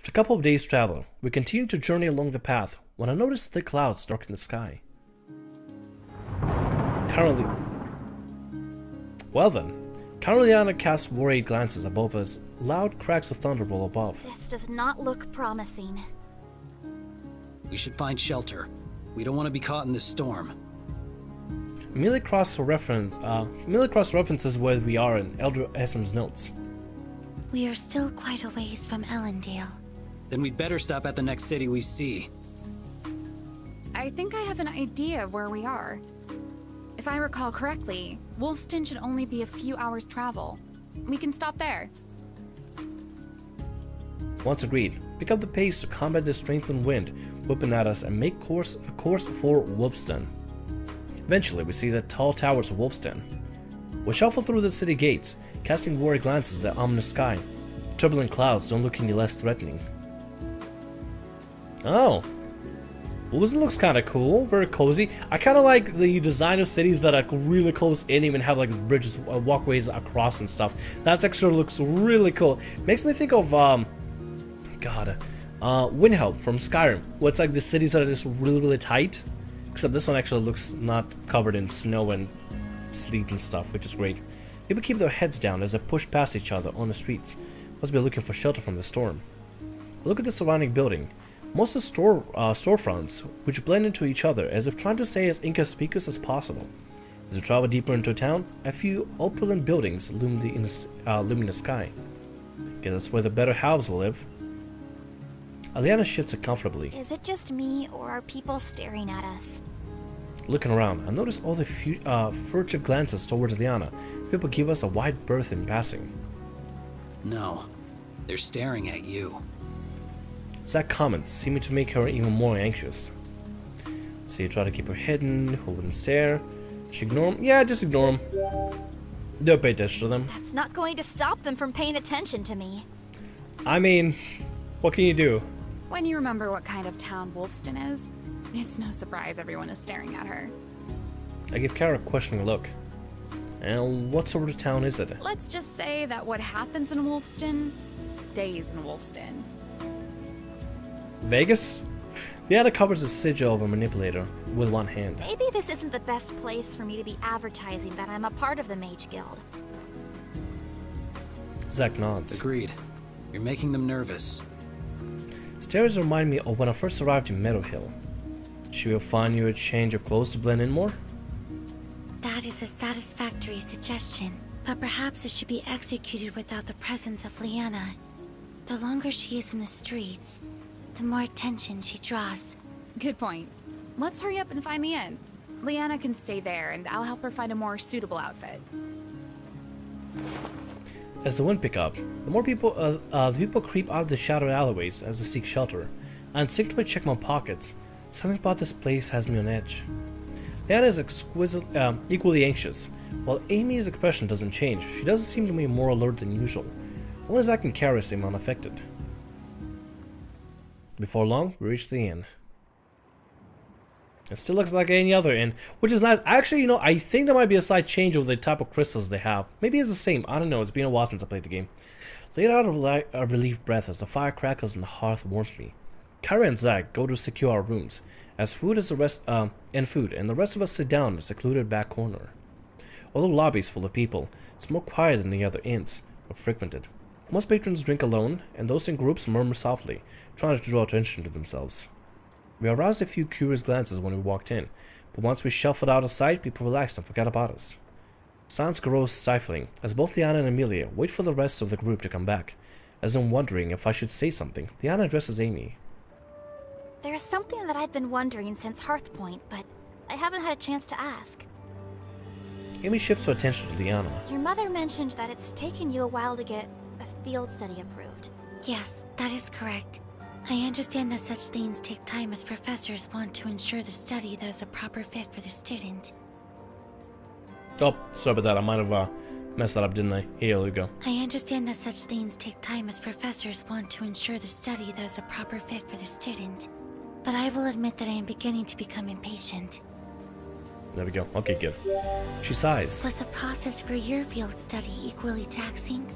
After a couple of days' travel, we continued to journey along the path when I noticed thick clouds darken the sky. Caroliana casts worried glances above us. Loud cracks of thunder roll above. This does not look promising. We should find shelter. We don't want to be caught in this storm. Amelia Cross references where we are in Elder Essem's notes. We are still quite a ways from Ellendale. Then we'd better stop at the next city we see. I think I have an idea of where we are. If I recall correctly, Wolfston should only be a few hours' travel. We can stop there. Once agreed, pick up the pace to combat the strengthened wind whipping at us and make course for Wolfston. Eventually, we see the tall towers of Wolfston. We shuffle through the city gates, casting worried glances at the ominous sky. Turbulent clouds don't look any less threatening. Oh. Wolfston looks kind of cool, very cozy. I kind of like the design of cities that are really close in, even have like bridges, walkways across and stuff. That actually looks really cool. Makes me think of, Windhelm from Skyrim, where it's like the cities that are just really tight. Except this one actually looks not covered in snow and sleet and stuff, which is great. People keep their heads down as they push past each other on the streets. Must be looking for shelter from the storm. Look at the surrounding building. Most of the storefronts, which blend into each other as if trying to stay as inconspicuous as possible. As we travel deeper into town, a few opulent buildings loom in the sky. Guess that's where the better halves will live. Aliana shifts comfortably. Is it just me, or are people staring at us? Looking around, I notice all the furtive glances towards Liana. People give us a wide berth in passing. No, they're staring at you. Zach comments, seeming to make her even more anxious. So you try to keep her hidden, hold and stare. She ignore him? Yeah, just ignore him. Don't pay attention to them. That's not going to stop them from paying attention to me. I mean, what can you do? When you remember what kind of town Wolfston is, it's no surprise everyone is staring at her. I give Kara a questioning look. And what sort of town is it? Let's just say that what happens in Wolfston stays in Wolfston. Vegas? The other covers a sigil of a manipulator with one hand. Maybe this isn't the best place for me to be advertising that I'm a part of the Mage Guild. Zach nods. Agreed. You're making them nervous. Stairs remind me of when I first arrived in Meadowhill. Should we find you a change of clothes to blend in more? That is a satisfactory suggestion, but perhaps it should be executed without the presence of Liana. The longer she is in the streets, the more attention she draws. Good point. Let's hurry up and find the inn. Liana can stay there, and I'll help her find a more suitable outfit. As the wind picks up, the more people, the people creep out of the shadowed alleyways as they seek shelter. I instinctively check my pockets. Something about this place has me on edge. Liana is equally anxious. While Amy's expression doesn't change, she doesn't seem to be more alert than usual. Only Zach and Kara seem unaffected. Before long, we reach the inn. It still looks like any other inn, which is nice. Actually, you know, I think there might be a slight change of the type of crystals they have. Maybe it's the same. I don't know. It's been a while since I played the game. Laid out a relieved breath as the fire crackles and the hearth warms me. Kara and Zach go to secure our rooms, as food and the rest of us sit down in a secluded back corner. Although the lobby is full of people, it's more quiet than the other inns are frequented. Most patrons drink alone, and those in groups murmur softly, trying to draw attention to themselves. We aroused a few curious glances when we walked in, but once we shuffled out of sight, people relaxed and forgot about us. Silence grows stifling, as both Liana and Amelia wait for the rest of the group to come back. As I'm wondering if I should say something, Liana addresses Amy. There's something that I've been wondering since Hearthpoint, but I haven't had a chance to ask. Amy shifts her attention to Liana. Your mother mentioned that it's taken you a while to get a field study approved. Yes, that is correct. I understand that such things take time as professors want to ensure the study that is a proper fit for the student. Oh, sorry about that. I might have messed that up, didn't I? Here we go. I understand that such things take time as professors want to ensure the study that is a proper fit for the student. But I will admit that I am beginning to become impatient. There we go. Okay, good. She sighs. Was the process for your field study equally taxing?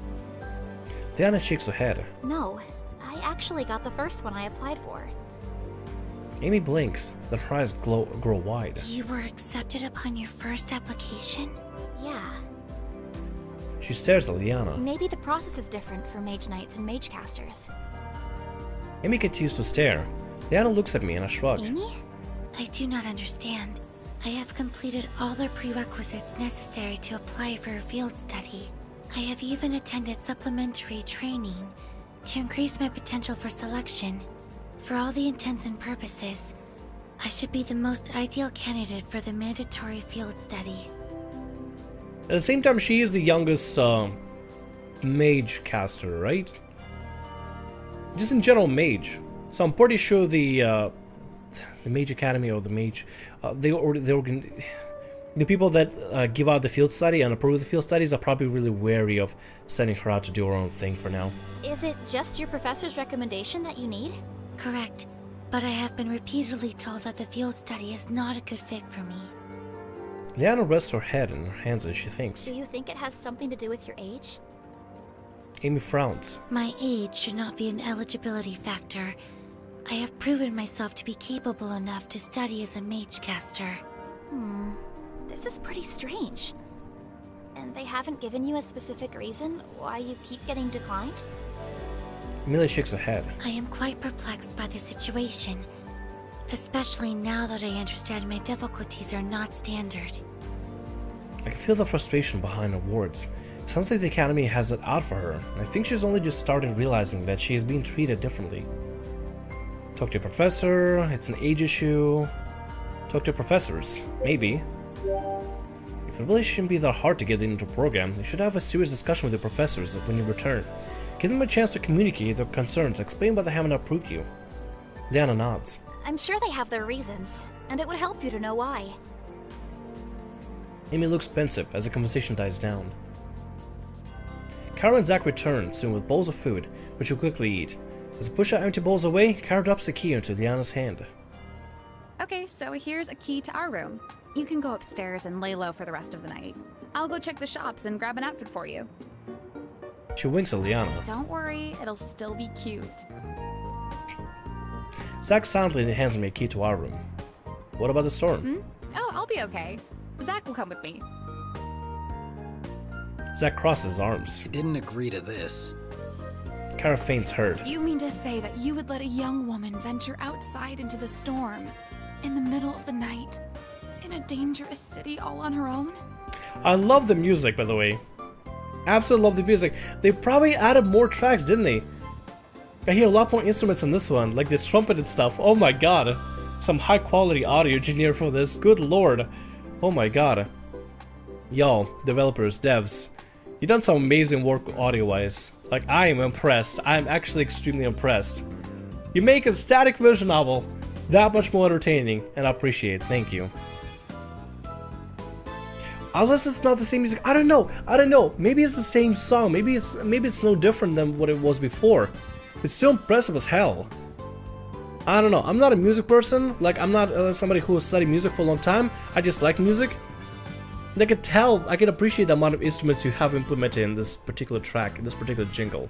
Liana shakes her head. No, I I actually got the first one I applied for. Amy blinks, then her eyes grow wide. You were accepted upon your first application? Yeah. She stares at Liana. Maybe the process is different for Mage-Knights and Mage-Casters. Amy continues to stare. Liana looks at me and I shrug. Amy? I do not understand. I have completed all the prerequisites necessary to apply for a field study. I have even attended supplementary training to increase my potential for selection. For all the intents and purposes, I should be the most ideal candidate for the mandatory field study. At the same time, she is the youngest mage caster, right? Just in general, mage. So I'm pretty sure the Mage Academy or the Mage, the people that give out the field study and approve the field studies are probably really wary of sending her out to do her own thing for now. Is it just your professor's recommendation that you need? Correct, but I have been repeatedly told that the field study is not a good fit for me. Liana rests her head in her hands as she thinks. Do you think it has something to do with your age? Amy frowns. My age should not be an eligibility factor. I have proven myself to be capable enough to study as a mage caster. This is pretty strange. And they haven't given you a specific reason why you keep getting declined? Amelia shakes her head. I am quite perplexed by the situation, especially now that I understand my difficulties are not standard. I can feel the frustration behind her words. It sounds like the Academy has it out for her, and I think she's only just started realizing that she is being treated differently. Talk to your professor, it's an age issue. Talk to professors, maybe. If it really shouldn't be that hard to get into the program, you should have a serious discussion with your professors when you return. Give them a chance to communicate their concerns, explain why they haven't approved you. Liana nods. I'm sure they have their reasons, and it would help you to know why. Amy looks pensive as the conversation dies down. Kara and Zack return soon with bowls of food, which you quickly eat. As they push our empty bowls away, Kara drops the key into Liana's hand. Okay, so here's a key to our room. You can go upstairs and lay low for the rest of the night. I'll go check the shops and grab an outfit for you. She winks at Liana. Don't worry, it'll still be cute. Zack silently hands me a key to our room. What about the storm? Oh, I'll be okay. Zack will come with me. Zack crosses his arms. I didn't agree to this. Kara faints hurt. You mean to say that you would let a young woman venture outside into the storm, in the middle of the night, in a dangerous city all on her own? I love the music, by the way. Absolutely love the music. They probably added more tracks, didn't they? I hear a lot more instruments in this one, like the trumpet and stuff. Oh my god. Some high quality audio engineer for this. Good lord. Oh my god. Y'all, developers, devs, you've done some amazing work audio-wise. Like, I am impressed. I am actually extremely impressed. You make a static visual novel that much more entertaining, and I appreciate it. Thank you. Unless it's not the same music. I don't know. Maybe it's the same song. Maybe it's no different than what it was before. It's still impressive as hell. I don't know. I'm not a music person. Like, I'm not somebody who has studied music for a long time. I just like music. And I can tell, I can appreciate the amount of instruments you have implemented in this particular track, in this particular jingle.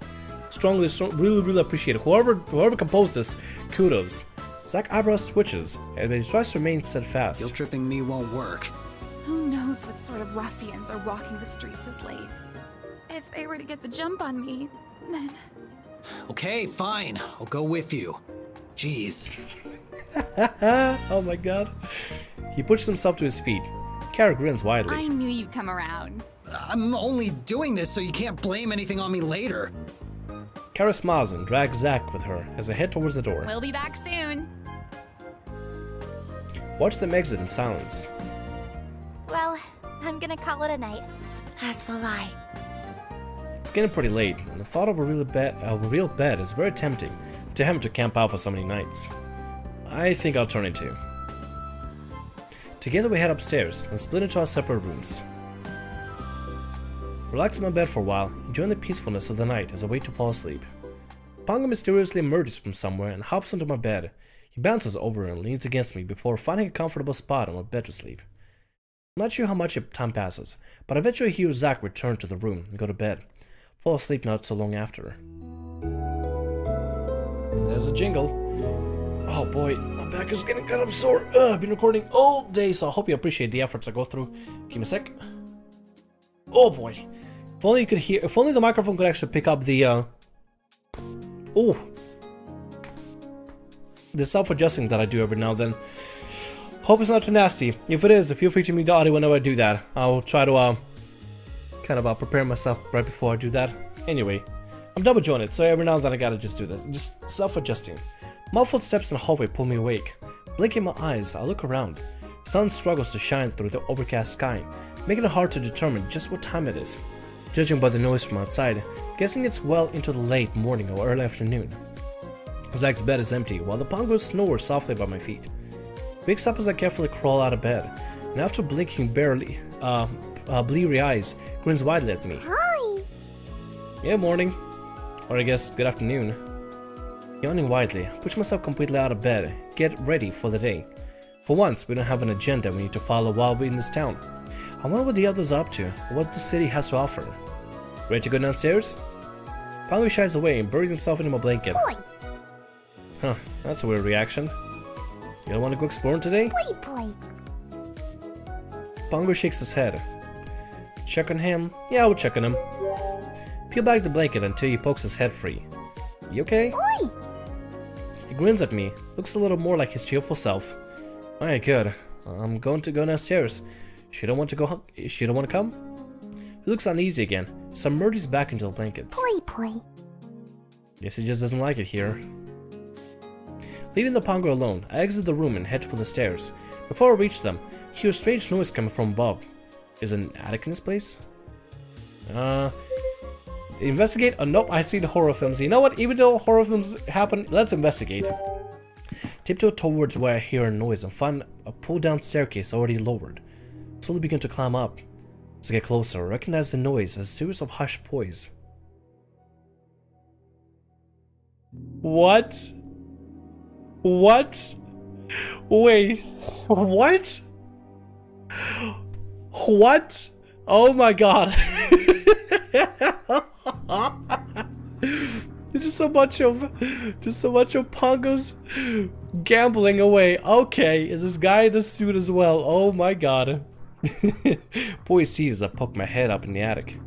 Really appreciate it. Whoever composed this, kudos. Zack eyebrows twitches, and he tries to remain steadfast. Guilt tripping me won't work. Who knows what sort of ruffians are walking the streets this late? If they were to get the jump on me, then... Okay, fine. I'll go with you. Jeez. Oh my god. He pushed himself to his feet. Kara grins widely. I knew you'd come around. I'm only doing this so you can't blame anything on me later. Kara smiles and drags Zack with her as they head towards the door. We'll be back soon. Watch them exit in silence. Well, I'm gonna call it a night. As will I. It's getting pretty late, and the thought of a real bed is very tempting to him to camp out for so many nights. I think I'll turn into. Together we head upstairs and split into our separate rooms. Relax in my bed for a while, enjoying the peacefulness of the night as I wait to fall asleep. Pongo mysteriously emerges from somewhere and hops onto my bed. He bounces over and leans against me before finding a comfortable spot on my bed to sleep. I'm not sure how much time passes, but eventually I hear Zack return to the room and go to bed. Fall asleep not so long after. there's a jingle. Oh boy, my back is getting kind of sore. I've been recording all day, so I hope you appreciate the efforts I go through. Give me a sec. Oh boy. If only you could hear, if only the microphone could actually pick up the, the self-adjusting that I do every now and then. Hope it's not too nasty. If it is, feel free to mute the audio whenever I do that. I'll try to, kind of prepare myself right before I do that. Anyway, I'm double jointed, so every now and then I gotta just do that. Just self-adjusting. Muffled steps in the hallway pull me awake. Blinking my eyes, I look around. Sun struggles to shine through the overcast sky, making it hard to determine just what time it is. Judging by the noise from outside, guessing it's well into the late morning or early afternoon. Zach's bed is empty, while the Pongos snore softly by my feet. Wakes up as I carefully crawl out of bed, and after blinking barely, bleary eyes, grins widely at me. Hi! Yeah, morning. Or I guess, good afternoon. Yawning widely, I push myself completely out of bed, get ready for the day. For once, we don't have an agenda we need to follow while we're in this town. I wonder what the others are up to, what the city has to offer. Ready to go downstairs? Pongo shies away and buries himself into my blanket. Boy! Huh, that's a weird reaction. You don't want to go exploring today? Boy! Pongo shakes his head. Check on him? Yeah, I'll check on him. Peel back the blanket until he pokes his head free. You okay? Boy! He grins at me, looks a little more like his cheerful self. Alright, good. I'm going to go downstairs. She don't want to come? He looks uneasy again, submerges back into the blankets. Boy! Guess he just doesn't like it here. Leaving the Pongo alone, I exit the room and head for the stairs. Before I reach them, I hear a strange noise coming from above. Is an attic in this place? Investigate? Oh, nope, I see the horror films. You know what? Even though horror films happen, let's investigate. Tiptoe towards where I hear a noise and find a pull-down staircase already lowered. Slowly begin to climb up. As I get closer, I recognize the noise as a series of hushed poise. What? What? Wait. What? What? Oh my god. Just a bunch of Pongos gambling away. Okay, this guy in the suit as well. Oh my god. Boy sees I poke my head up in the attic.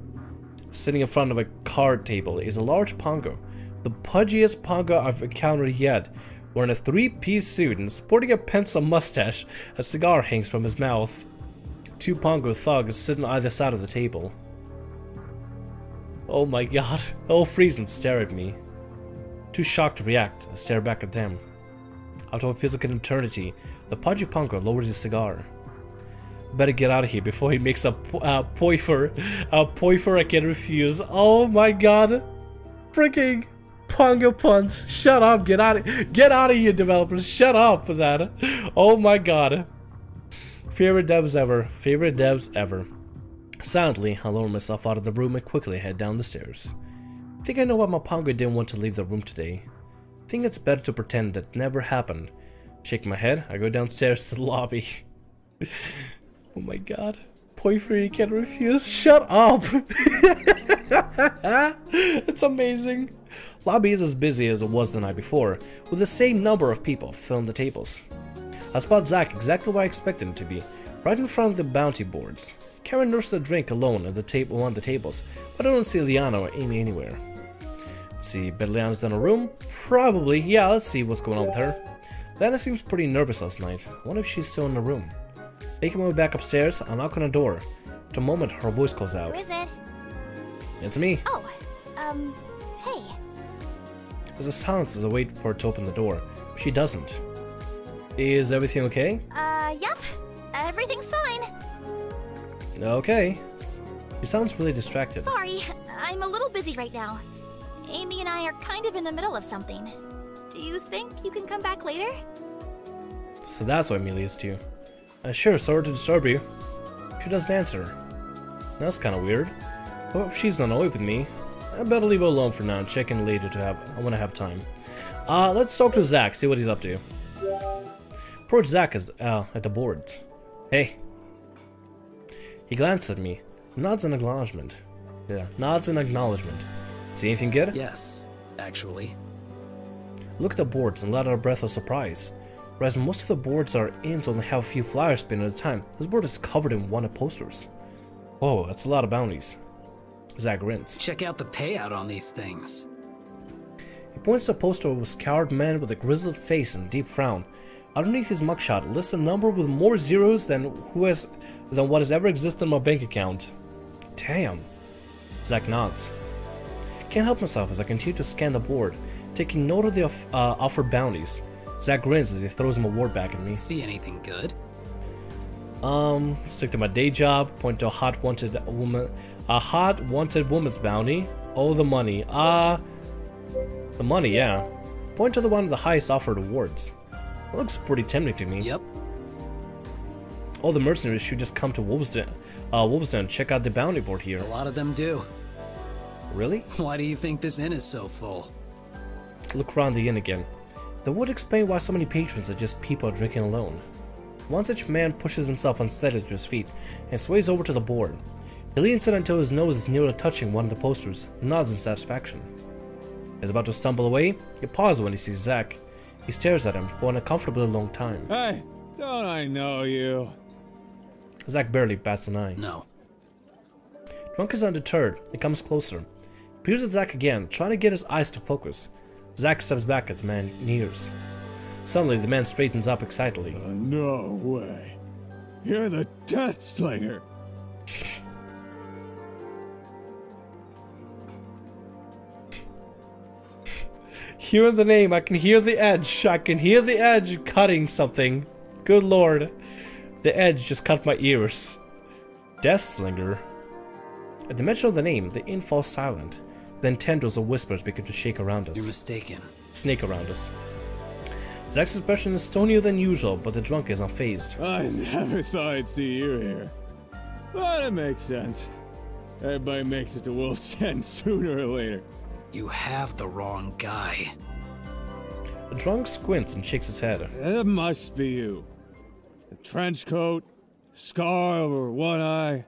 Sitting in front of a card table is a large Pongo. The pudgiest Pongo I've encountered yet. Wearing a three-piece suit and sporting a pencil mustache. A cigar hangs from his mouth. Two Pongo thugs sit on either side of the table. Oh my god. All freeze and stare at me. Too shocked to react, I stare back at them. After what feels like an eternity, the pudgy Pongo lowers his cigar. Better get out of here before he makes a poifer I can refuse. Oh my god. Freaking Pongo puns. Shut up, get out of here, developers. Shut up for that. Oh my god. Favorite devs ever. Silently, I lower myself out of the room and quickly head down the stairs. I think I know why my Pongo didn't want to leave the room today. I think it's better to pretend that never happened. Shake my head, I go downstairs to the lobby. Oh my god. Poifer you can't refuse. Shut up! It's amazing. Lobby is as busy as it was the night before, with the same number of people filling the tables. I spot Zach exactly where I expected him to be, right in front of the bounty boards. Karen nurses a drink alone at one of the tables, but I don't see Liana or Amy anywhere. Let's see, bet Liana's in a room? Probably, yeah, let's see what's going on with her. Liana seems pretty nervous last night. I wonder if she's still in the room. Making my way back upstairs, I knock on the door. At a moment, her voice calls out. Who is it? It's me. Oh, hey. There's a silence as I wait for her to open the door. She doesn't. Is everything okay? Yep. Everything's fine. Okay. She sounds really distracted. Sorry, I'm a little busy right now. Amy and I are kind of in the middle of something. Do you think you can come back later? So that's why Amelia's too. Sure, sorry to disturb you. She doesn't answer. That's kind of weird. Well, if she's not annoyed with me, I better leave her alone for now and check in later when I have time. Let's talk to Zach, see what he's up to. Approach Zach is at the boards. Hey. He glances at me, nods in acknowledgement. Yeah, nods in acknowledgement. See anything good? Yes, actually. Look at the boards and let out a breath of surprise. Whereas most of the boards our inns only have a few flyers spin at a time, this board is covered in wanted posters. Whoa, that's a lot of bounties. Zach grins. Check out the payout on these things. He points to a poster of a scarred man with a grizzled face and a deep frown. Underneath his mugshot lists a number with more zeros than what has ever existed in my bank account. Damn. Zach nods. Can't help myself as I continue to scan the board, taking note of the offered bounties. Zach grins as he throws him a ward back at me. See anything good? Stick to my day job, point to a hot wanted woman's bounty. Oh, the money. The money, yeah. Point to the one with the highest offered awards. It looks pretty tempting to me. Yep. All the mercenaries should just come to Wolvesden and check out the bounty board here. A lot of them do. Really? Why do you think this inn is so full? Look around the inn again. That would explain why so many patrons are just people drinking alone. One such man pushes himself unsteadily to his feet and sways over to the board. He leans in until his nose is nearly touching one of the posters and nods in satisfaction. He's about to stumble away. He pauses when he sees Zach. He stares at him for an uncomfortably long time. Hey, don't I know you? Zach barely bats an eye. No. Drunk is undeterred. He comes closer. He peers at Zach again, trying to get his eyes to focus. Zach steps back as the man nears. Suddenly, the man straightens up excitedly. No way. You're the Death Slinger. Hearing the name, I can hear the edge. I can hear the edge cutting something. Good lord. The edge just cut my ears. Deathslinger. At the mention of the name, the inn falls silent. Then tendrils of whispers begin to shake around us. You're mistaken. Snake around us. Zach's expression is stonier than usual, but the drunk is unfazed. I never thought I'd see you here. But it makes sense. Everybody makes it to Wolf's Den sooner or later. You have the wrong guy. The drunk squints and shakes his head. It must be you. The trench coat, scar over one eye.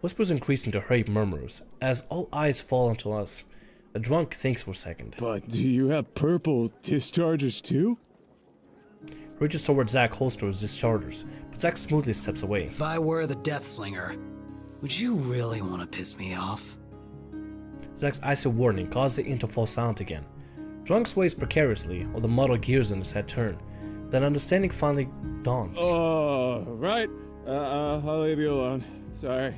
Whispers increase into hurried murmurs, as all eyes fall onto us. The drunk thinks for a second. But do you have purple dischargers too? Reaches towards Zach, holsters his dischargers, but Zach smoothly steps away. If I were the Death Slinger, would you really want to piss me off? Zach's icy warning caused the inn to fall silent again. Drunk sways precariously, while the muddled gears in his head turn. Then understanding finally dawns. Oh, right. I'll leave you alone. Sorry.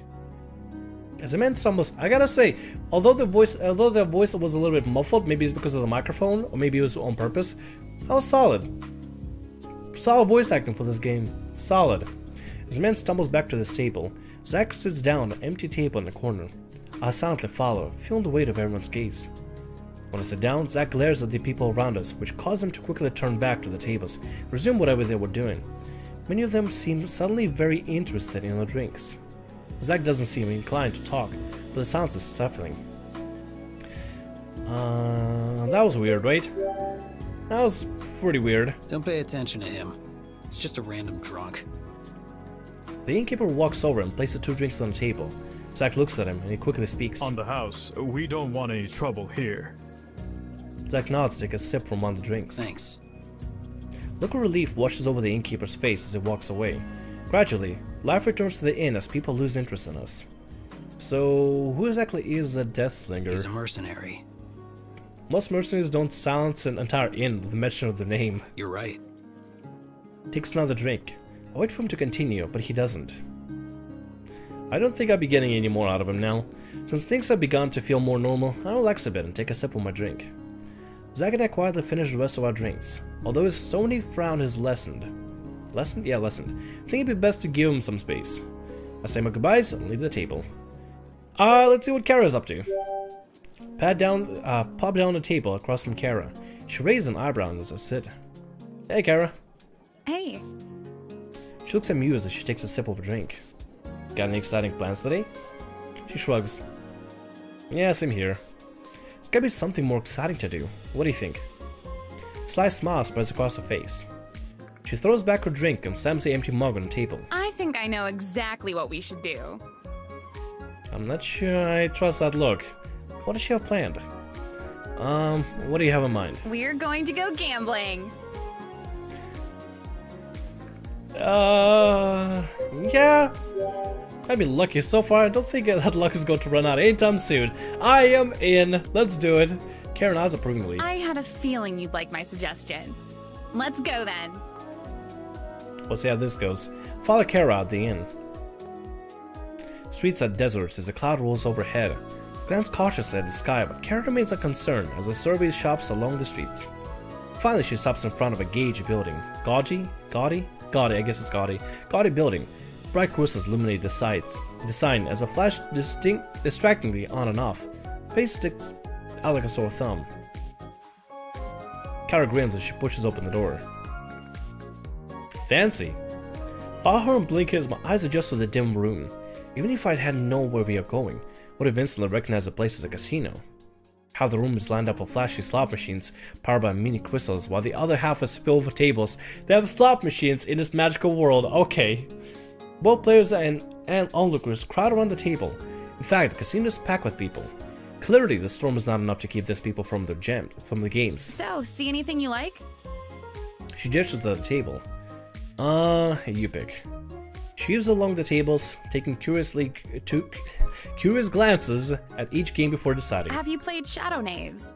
As the man stumbles, I gotta say, although the voice was a little bit muffled, maybe it's because of the microphone, or maybe it was on purpose, that was solid. Solid voice acting for this game. Solid. As the man stumbles back to the stable, Zach sits down at an empty table in the corner. I silently follow, feeling the weight of everyone's gaze. When I sit down, Zach glares at the people around us, which causes them to quickly turn back to the tables, resume whatever they were doing. Many of them seem suddenly very interested in the drinks. Zach doesn't seem inclined to talk, but the silence is stifling. That was weird, right? That was pretty weird. Don't pay attention to him. It's just a random drunk. The innkeeper walks over and places 2 drinks on the table. Zach looks at him and he quickly speaks. On the house, we don't want any trouble here. Zach nods to take a sip from one of the drinks. Thanks. Look of relief washes over the innkeeper's face as he walks away. Gradually, life returns to the inn as people lose interest in us. So, who exactly is the Deathslinger? He's a mercenary. Most mercenaries don't silence an entire inn with the mention of their name. You're right. Takes another drink. I wait for him to continue, but he doesn't. I don't think I'll be getting any more out of him now. Since things have begun to feel more normal, I relax a bit and take a sip of my drink. Zach and I quietly finish the rest of our drinks, although his stony frown has lessened. Lessened? Yeah, lessened. I think it'd be best to give him some space. I say my goodbyes and leave the table. Let's see what Kara's up to. Pop down the table across from Kara. She raises an eyebrow as I sit. Hey, Kara. Hey. She looks amused as she takes a sip of a drink. Got any exciting plans today? She shrugs. Yeah, same here. There's gotta be something more exciting to do. What do you think? A sly smile spreads across her face. She throws back her drink and slams the empty mug on the table. I think I know exactly what we should do. I'm not sure I trust that look. What does she have planned? What do you have in mind? We're going to go gambling. Yeah. I've been lucky so far. I don't think that luck is going to run out anytime soon. I am in. Let's do it. Karen nods approvingly. I had a feeling you'd like my suggestion. Let's go then. Let's see how this goes. Follow Kara at the inn. Streets are deserts as a cloud rolls overhead. Glance cautiously at the sky, but Kara remains unconcerned as the survey shops along the streets. Finally, she stops in front of a gauge building. Gaudy, I guess it's gaudy. Gaudy building. Bright crystals illuminate the sign as a flash distractingly on and off. Face sticks out like a sore thumb. Kara grins as she pushes open the door. Fancy. While her blink as my eyes adjust to the dim room. Even if I hadn't known where we are going, would have instantly recognized the place as a casino. Half the room is lined up with flashy slot machines powered by mini crystals, while the other half is filled with tables that have slot machines in this magical world. Okay. Both players and onlookers crowd around the table. In fact, the casino is packed with people. Clearly, the storm is not enough to keep these people from the games. So, see anything you like? She gestures at the table. You pick. She moves along the tables, taking curious glances at each game before deciding. Have you played Shadow Knaves?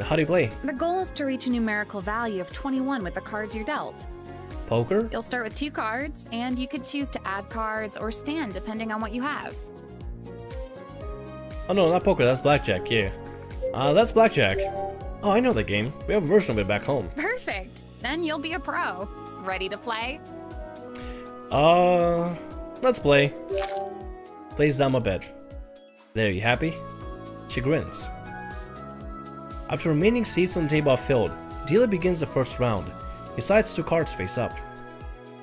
How do you play? The goal is to reach a numerical value of 21 with the cards you're dealt. Poker? You'll start with 2 cards, and you could choose to add cards or stand depending on what you have. Oh no, not poker, that's blackjack, yeah. That's blackjack. Oh, I know that game. We have a version of it back home. Perfect! Then you'll be a pro. Ready to play? Let's play. Plays down my bed. There, you happy? She grins. After remaining seats on the table are filled, dealer begins the first round. He slides 2 cards face up.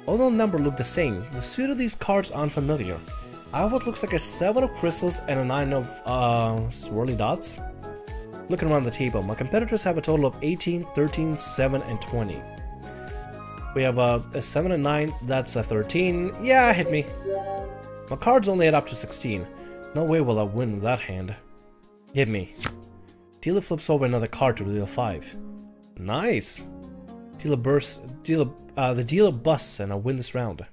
Although the number look the same, the suit of these cards are unfamiliar. I have what looks like a 7 of crystals and a 9 of swirly dots. Looking around the table, my competitors have a total of 18, 13, 7, and 20. We have a 7 and 9, that's a 13. Yeah, hit me. My cards only add up to 16. No way will I win with that hand. Hit me. Dealer flips over another card to reveal 5. Nice. The dealer busts and I win this round.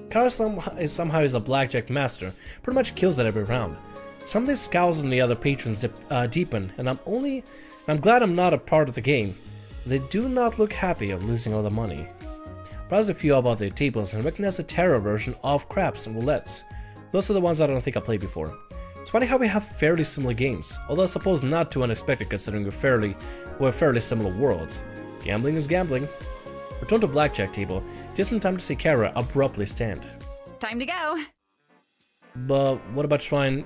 Kara somehow is a blackjack master, pretty much kills that every round. Some of the scowls on the other patrons deepen, and I'm glad I'm not a part of the game. They do not look happy of losing all the money. Browse a few about their tables and recognize the Terra version of craps and roulettes. Those are the ones I don't think I played before. It's funny how we have fairly similar games, although I suppose not too unexpected considering we're fairly similar worlds. Gambling is gambling. Return to blackjack table, just in time to see Kara abruptly stand. Time to go. But what about trying...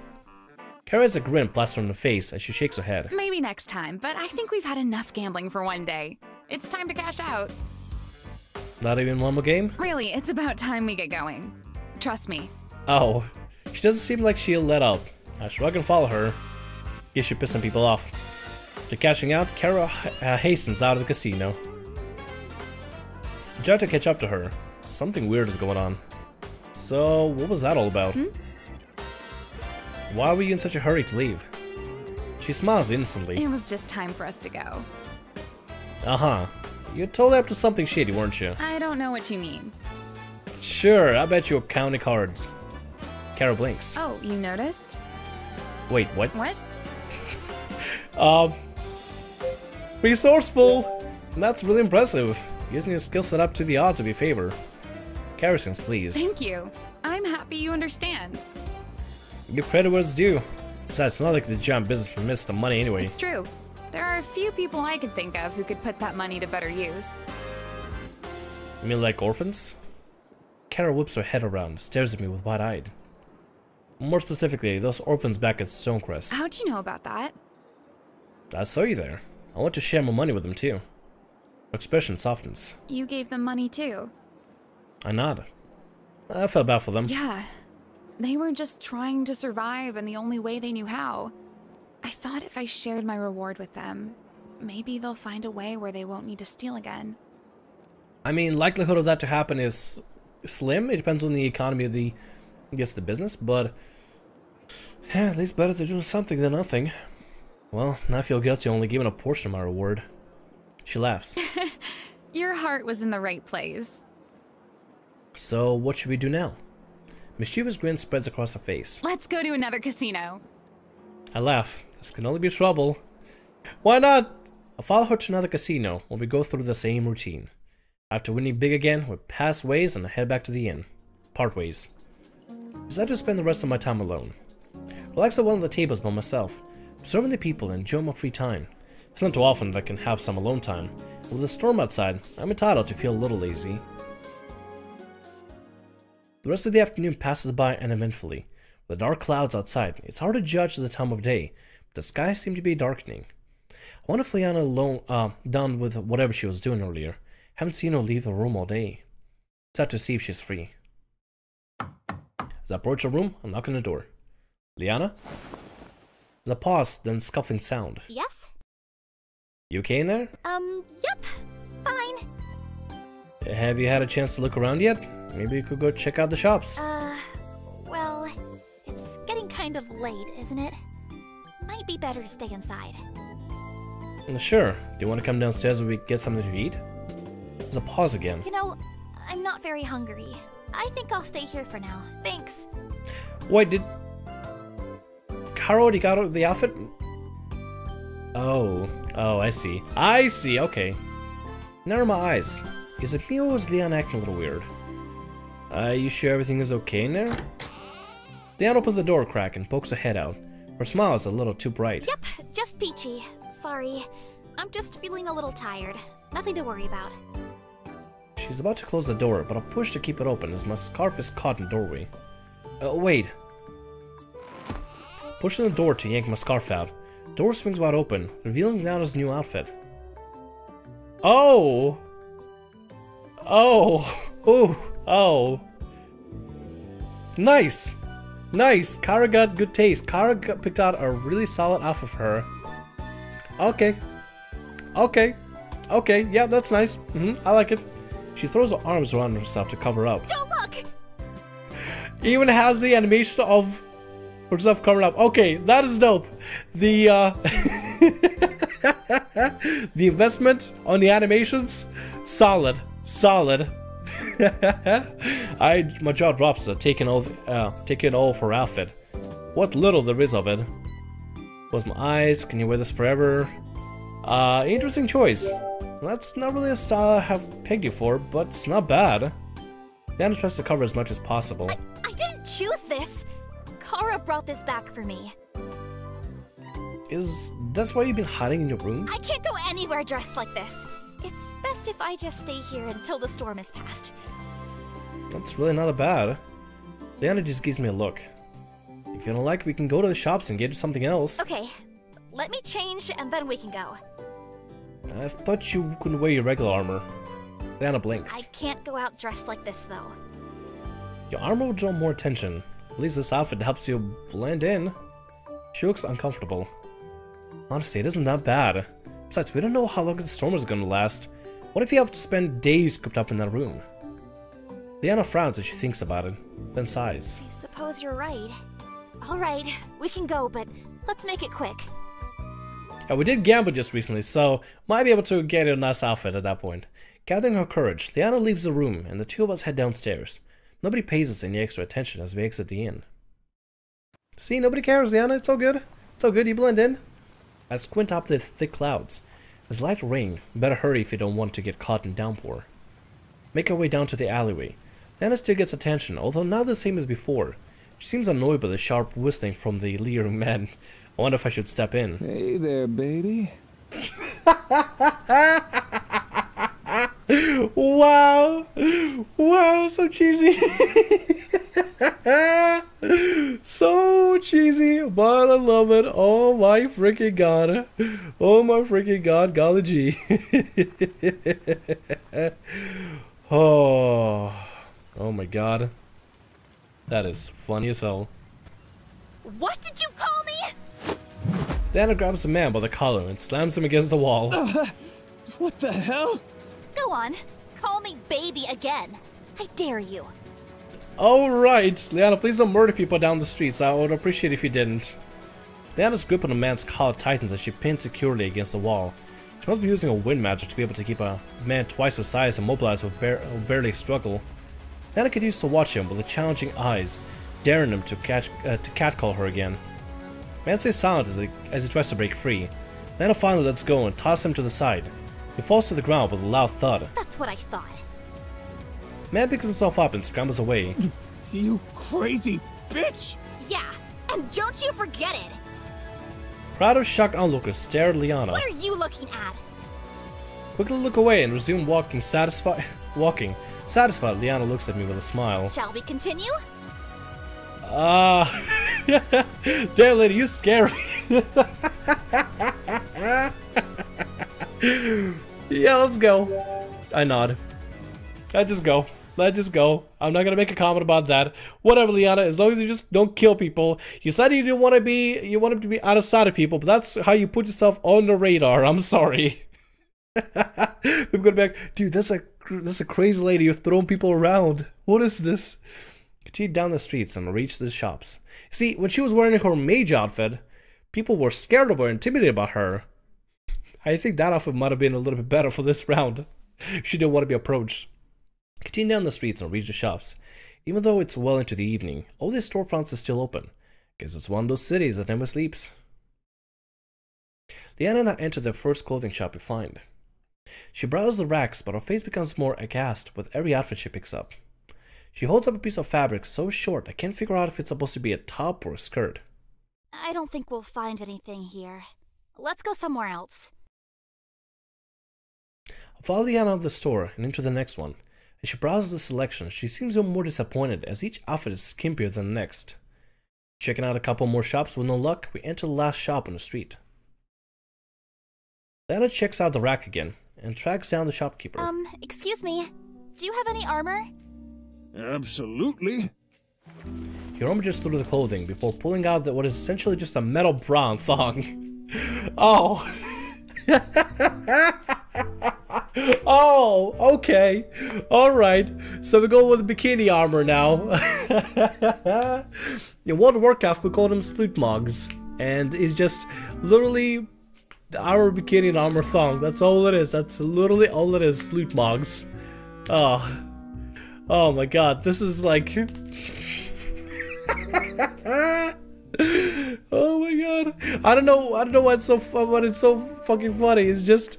Kara has a grin plastered on her face as she shakes her head. Maybe next time, but I think we've had enough gambling for one day. It's time to cash out. Not even one more game? Really, it's about time we get going. Trust me. Oh, she doesn't seem like she'll let up. I shrug and follow her. Guess she's pissing people off. After cashing out, Kara hastens out of the casino. I try to catch up to her. Something weird is going on. So, what was that all about? Why were you in such a hurry to leave? She smiles innocently. It was just time for us to go. Uh-huh. You're totally up to something shady, weren't you? I don't know what you mean. Sure, I bet you were counting cards. Kara blinks. Oh, you noticed? Wait, what? What? Resourceful! That's really impressive. Using your skill set up to the odds of your favor. Kara seems pleased. Thank you. I'm happy you understand. Give credit where it's due. Besides, it's not like the giant business missed the money anyway. It's true. There are a few people I could think of who could put that money to better use. You mean like orphans? Kara whips her head around, stares at me with wide-eyed. More specifically, those orphans back at Stonecrest. How'd you know about that? I saw you there. I want to share my money with them too. Her expression softens. You gave them money too? I nod. I felt bad for them. Yeah. They were just trying to survive in the only way they knew how. I thought if I shared my reward with them, maybe they'll find a way where they won't need to steal again. I mean, likelihood of that to happen is slim. It depends on the economy of the, I guess, the business, but at least better to do something than nothing. Well, now I feel guilty only giving a portion of my reward. She laughs. Your heart was in the right place. So, what should we do now? Mischievous grin spreads across her face. Let's go to another casino. I laugh. This can only be trouble. Why not? I'll follow her to another casino when we go through the same routine. After winning big again, we pass ways and head back to the inn. Part ways. Decide to spend the rest of my time alone. Relax at one of the tables by myself, observing the people and enjoy my free time. It's not too often that I can have some alone time. With the storm outside, I'm entitled to feel a little lazy. The rest of the afternoon passes by uneventfully. With the dark clouds outside, it's hard to judge the time of day, but the skies seem to be darkening. I wonder if Liana alone, done with whatever she was doing earlier. Haven't seen her leave the room all day. It's out to see if she's free. As I approach the room, I knock on the door. Liana? There's a pause, then scuffling sound. Yes? You okay in there? Yep. Fine. Have you had a chance to look around yet? Maybe you could go check out the shops. Well, it's getting kind of late, isn't it? Might be better to stay inside. Sure. Do you want to come downstairs and we get something to eat? There's a pause again. You know, I'm not very hungry. I think I'll stay here for now. Thanks. Wait, did Kara already got out of the outfit? Oh, I see. I see, okay. Narrow my eyes. Is it me or was Leon acting a little weird? You sure everything is okay in there? Leon opens the door crack and pokes her head out. Her smile is a little too bright. Yep, just peachy. Sorry. I'm just feeling a little tired. Nothing to worry about. She's about to close the door, but I'll push to keep it open as my scarf is caught in the doorway. Wait. Pushing the door to yank my scarf out. Door swings wide open, revealing Leona's new outfit. Oh! Oh! Ooh! Oh! Nice! Nice! Kara got good taste. Kara picked out a really solid outfit for her. Okay. Okay. Okay, yeah, that's nice. I like it. She throws her arms around herself to cover up. Don't look! Even has the animation of herself covering up. Okay, that is dope. The the investment on the animations, solid. Solid. My jaw drops at taking all of her outfit. What little there is of it. Close my eyes. Can you wear this forever? Interesting choice. That's not really a style I have pegged you for, but it's not bad. Diana tries to cover as much as possible. I didn't choose this. Kara brought this back for me. Is that's why you've been hiding in your room? I can't go anywhere dressed like this. It's best if I just stay here until the storm has passed. That's really not bad. Diana just gives me a look. If you don't like, we can go to the shops and get something else. Okay, let me change and then we can go. I thought you couldn't wear your regular armor. Diana blinks. I can't go out dressed like this though. Your armor will draw more attention. At least this outfit helps you blend in. She looks uncomfortable. Honestly, it isn't that bad. Besides, we don't know how long the storm is gonna last. What if you have to spend days cooped up in that room? Diana frowns as she thinks about it, then sighs. I suppose you're right. Alright, we can go, but let's make it quick. We did gamble just recently, so might be able to get a nice outfit at that point. Gathering her courage, Diana leaves the room, and the two of us head downstairs. Nobody pays us any extra attention as we exit the inn. See, nobody cares, Diana. It's all good. It's all good. You blend in. I squint up the thick clouds. There's light rain. Better hurry if you don't want to get caught in downpour. Make our way down to the alleyway. Diana still gets attention, although not the same as before. She seems annoyed by the sharp whistling from the leering men. I wonder if I should step in. Hey there, baby. Wow! Wow, so cheesy. So cheesy, but I love it. Oh my freaking god. Oh my freaking god, golly gee. Oh my god. That is funny as hell. What did you call me? Diana grabs the man by the collar and slams him against the wall. What the hell? Go on, call me baby again. I dare you. Alright, Liana, please don't murder people down the streets. I would appreciate if you didn't. Liana's grip on the man's collar tightens as she pins securely against the wall. She must be using a wind magic to be able to keep a man twice her size immobilized who barely struggle. Liana continues to watch him with challenging eyes, daring him to catcall her again. Man stays silent as he tries to break free. Liana finally lets go and tosses him to the side. He falls to the ground with a loud thud. That's what I thought. Man picks himself up and scrambles away. You crazy bitch! Yeah, and don't you forget it! Crowd of shocked onlookers stare at Liana. What are you looking at? Quickly look away and resume walking. Satisfied, Liana looks at me with a smile. Shall we continue? Damn lady, you scary. Yeah, let's go. I nod. Let's just go. I'm not gonna make a comment about that. Whatever, Liana, as long as you just don't kill people. You said you didn't want to be, you wanted to be out of sight of people, but that's how you put yourself on the radar. I'm sorry. People gonna be like, dude, that's a crazy lady who's throwing people around. What is this? Continued down the streets and reached the shops. See, when she was wearing her mage outfit, people were scared of her, intimidated by her. I think that outfit might have been a little bit better for this round. She didn't want to be approached. Continue down the streets and reach the shops. Even though it's well into the evening, all the storefronts are still open. Guess it's one of those cities that never sleeps. Liana now entered the first clothing shop we find. She browses the racks, but her face becomes more aghast with every outfit she picks up. She holds up a piece of fabric so short I can't figure out if it's supposed to be a top or a skirt. I don't think we'll find anything here. Let's go somewhere else. I follow Liana out of the store and into the next one. As she browses the selection, she seems even more disappointed as each outfit is skimpier than the next. Checking out a couple more shops with no luck, we enter the last shop on the street. Liana checks out the rack again and tracks down the shopkeeper. Excuse me. Do you have any armor? Absolutely. He rummages through the clothing before pulling out what is essentially just a metal bra and thong. Oh. Oh, okay. Alright. So we go with bikini armor now. In World Warcraft, we call them Sleuth Mogs. And it's just literally our bikini and armor thong. That's all it is. That's literally all it is. Sleuth Mogs. Oh. Oh my god. This is like... Oh my god. I don't know what's so fun, but it's so fucking funny. It's just...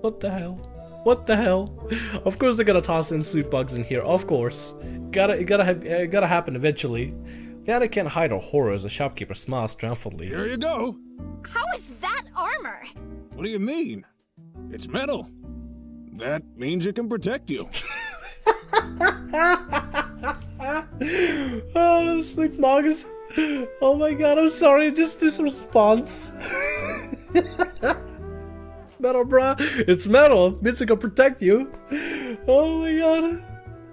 What the hell? What the hell? Of course they're gonna toss in Sleuth Mogs in here. Of course. Gotta happen eventually. Liana can't hide her horror as the shopkeeper smiles triumphantly. Here you go. How is that armor? What do you mean? It's metal. That means it can protect you. Oh, Sleuth Mogs. Oh my god, I'm sorry. Just this response. Metal, bruh. It's metal. Means it can protect you. Oh my god.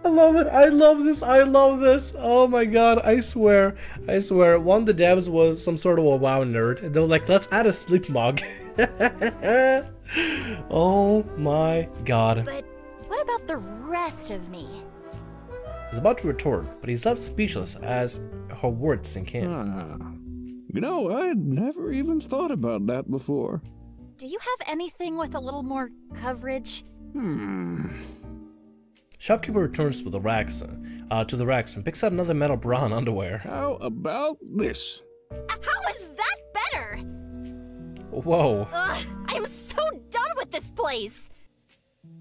I love it. I love this. I love this. Oh my god. I swear. I swear. One of the devs was some sort of a WoW nerd. And they were like, let's add a Sleuth Mog. Oh my god. But what about the rest of me? He's about to retort, but he's left speechless as her words sink in. You know, I'd never even thought about that before. Do you have anything with a little more coverage? Shopkeeper returns to the racks and picks out another metal bra and underwear. How about this? How is that better? Whoa. Ugh, I am so done with this place!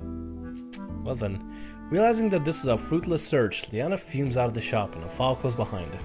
Well then, realizing that this is a fruitless search, Liana fumes out of the shop and a file closes behind her.